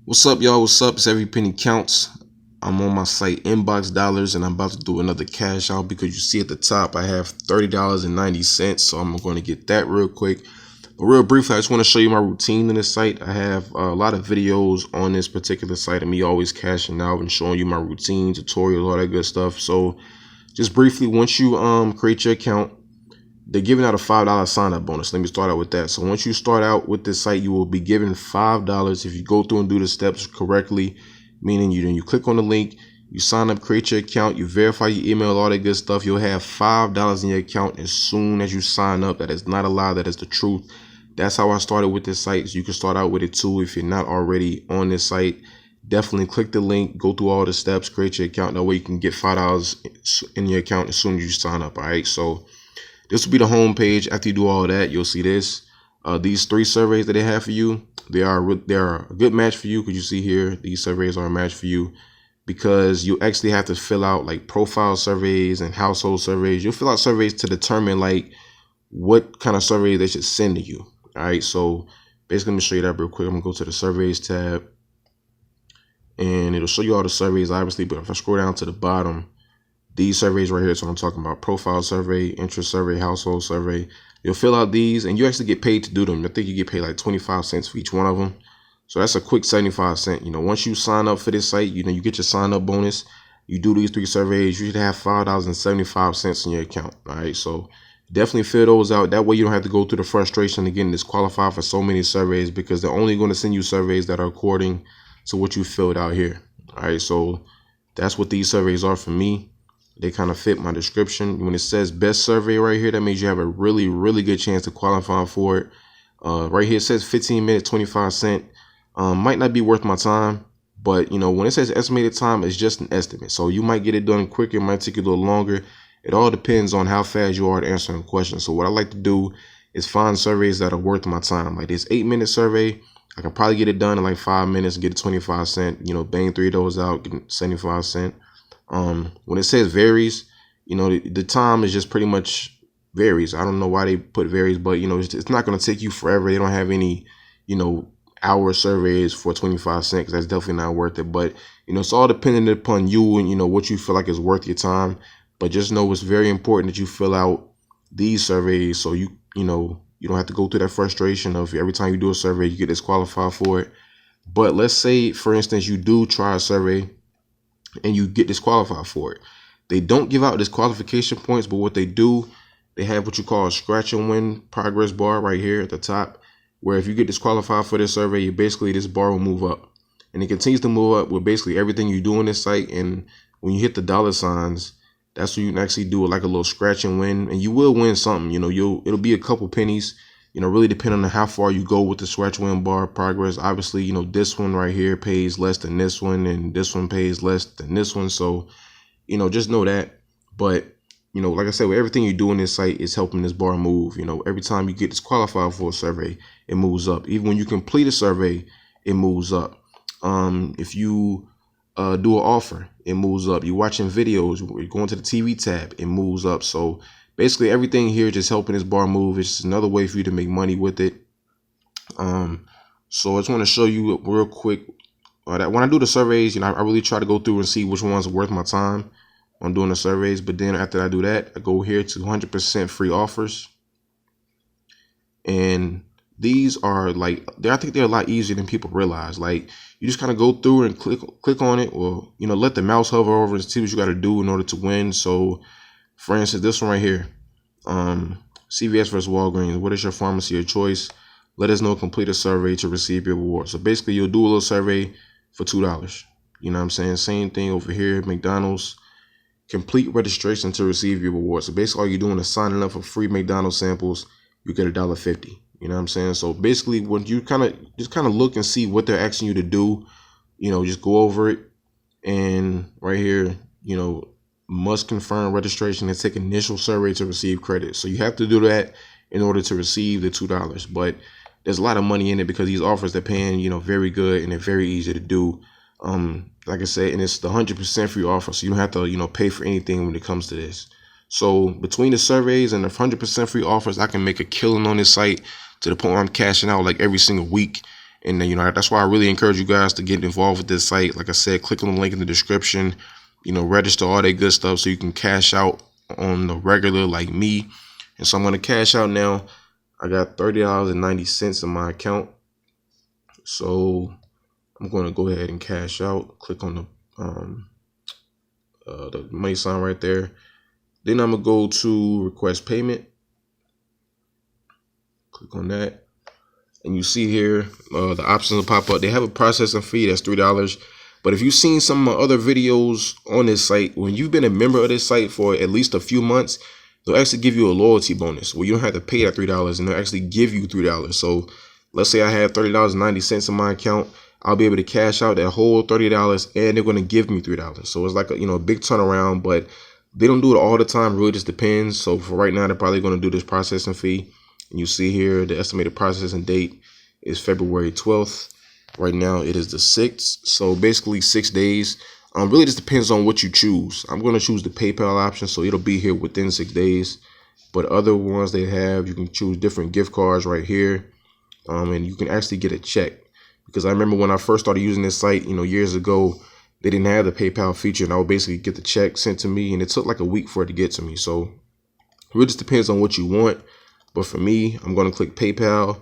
What's up, y'all? What's up? It's Every Penny Counts. I'm on my site InboxDollars, and I'm about to do another cash out because you see at the top I have $30.90, so I'm going to get that real quick. But real briefly, I just want to show you my routine in this site. I have a lot of videos on this particular site of me always cashing out and showing you my routine, tutorials, all that good stuff. So just briefly, once you create your account, they're giving out a $5 sign up bonus. Let me start out with that. So once you start out with this site, you will be given $5 if you go through and do the steps correctly, meaning you click on the link, you sign up, create your account, you verify your email, all that good stuff. You'll have $5 in your account as soon as you sign up. That is not a lie. That is the truth. That's how I started with this site. So you can start out with it too if you're not already on this site. Definitely click the link, go through all the steps, create your account. That way you can get $5 in your account as soon as you sign up. All right. So this will be the home page. After you do all that, you'll see this. These 3 surveys that they have for you, they are a good match for you, because you see here, these surveys are a match for you because you actually have to fill out like profile surveys and household surveys. You'll fill out surveys to determine like what kind of survey they should send to you. All right, so basically, let me show you that real quick. I'm gonna go to the surveys tab, and it'll show you all the surveys, obviously. But if I scroll down to the bottom, these surveys right here is what I'm talking about: profile survey, interest survey, household survey. You'll fill out these, and you actually get paid to do them. I think you get paid like 25 cents for each one of them. So that's a quick 75 cents. Once you sign up for this site, you get your sign up bonus. You do these 3 surveys, you should have $5.75 in your account. All right, so definitely fill those out. That way you don't have to go through the frustration of getting disqualified for so many surveys, because they're only going to send you surveys that are according to what you filled out here. All right, so that's what these surveys are for me. They kind of fit my description. When it says best survey right here, that means you have a really, really good chance to qualify for it. Right here it says 15 minutes, 25 cents. Might not be worth my time, but when it says estimated time, it's just an estimate. So you might get it done quicker, it might take you a little longer. It all depends on how fast you are at answering questions. So what I like to do is find surveys that are worth my time. Like this 8-minute survey, I can probably get it done in like 5 minutes and get it 25 cents. Bang 3 of those out, get 75 cents. When it says varies, the time is just pretty much varies. I don't know why they put varies, but it's not going to take you forever. They don't have any, hour surveys for 25 cents. That's definitely not worth it. But it's all dependent upon you and what you feel like is worth your time. But just know it's very important that you fill out these surveys, so you don't have to go through that frustration of every time you do a survey you get disqualified for it. But let's say, for instance, you do try a survey and you get disqualified for it. They don't give out disqualification points, but what they do, they have what you call a scratch and win progress bar right here at the top, where if you get disqualified for this survey, this bar will move up, and it continues to move up with basically everything you do on this site. And when you hit the dollar signs, that's when you can actually do like a little scratch and win, and you will win something. It'll be a couple pennies, really depending on how far you go with the scratch win bar progress. Obviously, this one right here pays less than this one, and this one pays less than this one. So, just know that. But, like I said, with everything you do in this site is helping this bar move. Every time you get disqualified for a survey, it moves up. Even when you complete a survey, it moves up. If you do an offer, it moves up. You're watching videos, you're going to the TV tab, it moves up. So basically everything here just helping this bar move. It's just another way for you to make money with it. So I just want to show you real quick that when I do the surveys, I really try to go through and see which ones are worth my time when I'm doing the surveys. But then after I do that, I go here to 100% free offers, and these are like, I think they're a lot easier than people realize. Like, you just kind of go through and click on it, or let the mouse hover over and see what you got to do in order to win. So for instance, this one right here, CVS versus Walgreens, what is your pharmacy of choice? Let us know, complete a survey to receive your reward. So basically you'll do a little survey for $2. You know what I'm saying? Same thing over here, McDonald's, complete registration to receive your reward. So basically all you're doing is signing up for free McDonald's samples. You get $1.50. You know what I'm saying? So basically, when you kind of look and see what they're asking you to do, just go over it. And right here, must confirm registration and take initial survey to receive credit. So you have to do that in order to receive the $2. But there's a lot of money in it because these offers they're paying, very good, and they're very easy to do. Like I said, and it's the 100% free offer, so you don't have to, pay for anything when it comes to this. So between the surveys and the 100% free offers, I can make a killing on this site to the point where I'm cashing out like every single week. And that's why I really encourage you guys to get involved with this site. Like I said, click on the link in the description, register, all that good stuff, so you can cash out on the regular like me. And so I'm going to cash out now. I got $30.90 in my account. So I'm going to go ahead and cash out. Click on the money sign right there. Then I'm going to go to request payment. Click on that. And you see here, the options will pop up. They have a processing fee that's $3. But if you've seen some of my other videos on this site, when you've been a member of this site for at least a few months, they'll actually give you a loyalty bonus where you don't have to pay that $3, and they'll actually give you $3. So let's say I have $30.90 in my account. I'll be able to cash out that whole $30, and they're going to give me $3. So it's like a big turnaround, but they don't do it all the time. It really just depends. So for right now, they're probably going to do this processing fee. And you see here, the estimated processing date is February 12th. Right now, it is the 6th. So basically 6 days. Really just depends on what you choose. I'm going to choose the PayPal option, so it'll be here within 6 days. But other ones they have, you can choose different gift cards right here. And you can actually get a check. Because I remember when I first started using this site, years ago, they didn't have the PayPal feature, and I would basically get the check sent to me, and it took like a week for it to get to me. So it really just depends on what you want. But for me, I'm going to click PayPal,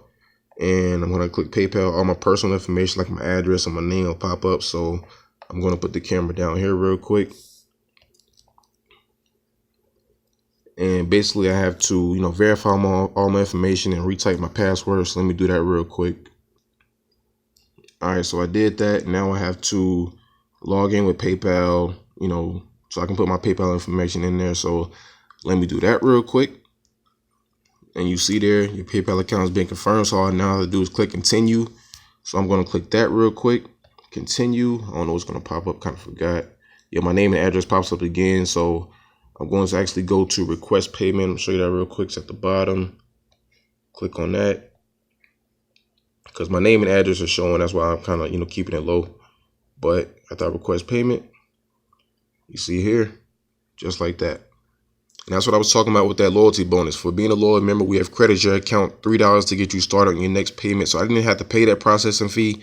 and I'm going to click PayPal. All my personal information, like my address and my name, will pop up. So I'm going to put the camera down here real quick. And basically, I have to, verify all my information and retype my password. So let me do that real quick. All right, so I did that. Now I have to log in with PayPal, so I can put my PayPal information in there. So let me do that real quick. And you see there, your PayPal account has been confirmed. So all I now have to do is click continue. So I'm going to click that real quick. Continue. I don't know what's going to pop up. Kind of forgot. Yeah, my name and address pops up again. So I'm going to actually go to request payment. I'll show you that real quick. It's at the bottom. Click on that. Because my name and address are showing. That's why I'm kind of, keeping it low. But after I request payment, you see here, just like that. And that's what I was talking about with that loyalty bonus. For being a loyal member, we have credited your account $3 to get you started on your next payment. So I didn't have to pay that processing fee.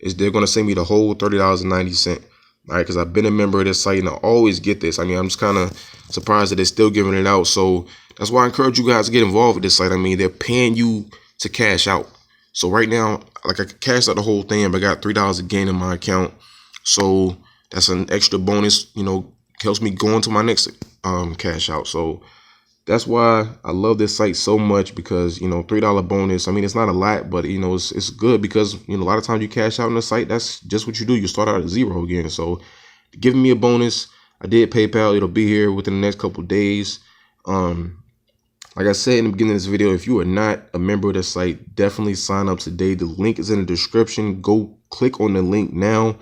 They're going to send me the whole $30.90. All right, because I've been a member of this site and I always get this. I mean, I'm just kind of surprised that they're still giving it out. So that's why I encourage you guys to get involved with this site. I mean, they're paying you to cash out. So right now, like I cashed out the whole thing, but I got $3 again in my account. So that's an extra bonus, helps me go into my next cash out. So that's why I love this site so much, because $3 bonus, I mean, it's not a lot, but it's good, because a lot of times you cash out on the site, that's just what you do. You start out at zero again. So giving me a bonus, I did PayPal. It'll be here within the next couple of days. Like I said in the beginning of this video, if you are not a member of the site, definitely sign up today. The link is in the description. Go click on the link now.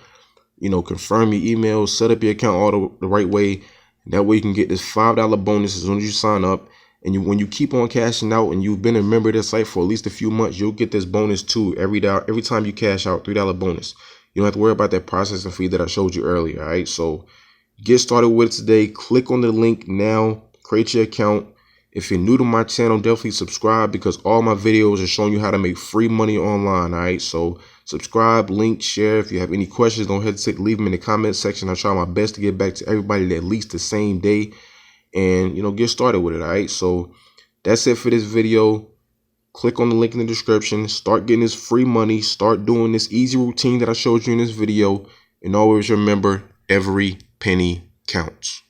Confirm your email, set up your account all the right way. That way you can get this $5 bonus as soon as you sign up. And when you keep on cashing out and you've been a member of this site for at least a few months, you'll get this bonus too every time you cash out, $3 bonus. You don't have to worry about that processing fee that I showed you earlier. All right, so get started with it today. Click on the link now, create your account. If you're new to my channel, definitely subscribe, because all my videos are showing you how to make free money online. All right, so subscribe, link, share. If you have any questions, don't hesitate to leave them in the comment section. I'll try my best to get back to everybody at least the same day, and get started with it. All right, so that's it for this video. Click on the link in the description. Start getting this free money. Start doing this easy routine that I showed you in this video, and always remember, every penny counts.